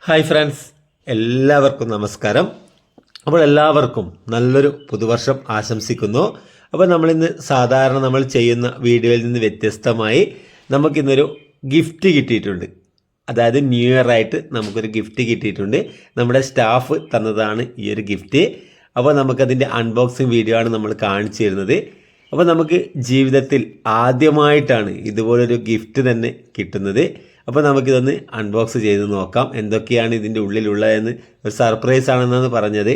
Hi friends, എല്ലാവർക്കും നമസ്കാരം. അപ്പോൾ എല്ലാവർക്കും നല്ലൊരു പുതുവർഷം ആശംസിക്കുന്നു. അപ്പോൾ നമ്മളിന്ന് സാധാരണ നമ്മൾ ചെയ്യുന്ന വീഡിയോയിൽ നിന്ന് വ്യത്യസ്തമായി നമുക്കിന്നൊരു ഗിഫ്റ്റ് കിട്ടിയിട്ടുണ്ട്. അതായത് ന്യൂ ഇയർ ആയിട്ട് നമുക്കൊരു ഗിഫ്റ്റ് കിട്ടിയിട്ടുണ്ട്. നമ്മുടെ സ്റ്റാഫ് തന്നതാണ് ഈ ഒരു ഗിഫ്റ്റ്. അപ്പോൾ നമുക്കതിൻ്റെ അൺബോക്സിങ് വീഡിയോ ആണ് നമ്മൾ കാണിച്ചു തരുന്നത്. അപ്പോൾ നമുക്ക് ജീവിതത്തിൽ ആദ്യമായിട്ടാണ് ഇതുപോലൊരു ഗിഫ്റ്റ് തന്നെ കിട്ടുന്നത്. അപ്പോൾ നമുക്കിതൊന്ന് അൺബോക്സ് ചെയ്ത് നോക്കാം എന്തൊക്കെയാണ് ഇതിൻ്റെ ഉള്ളിലുള്ളതെന്ന്. ഒരു സർപ്രൈസ് ആണെന്നാണ് പറഞ്ഞത്.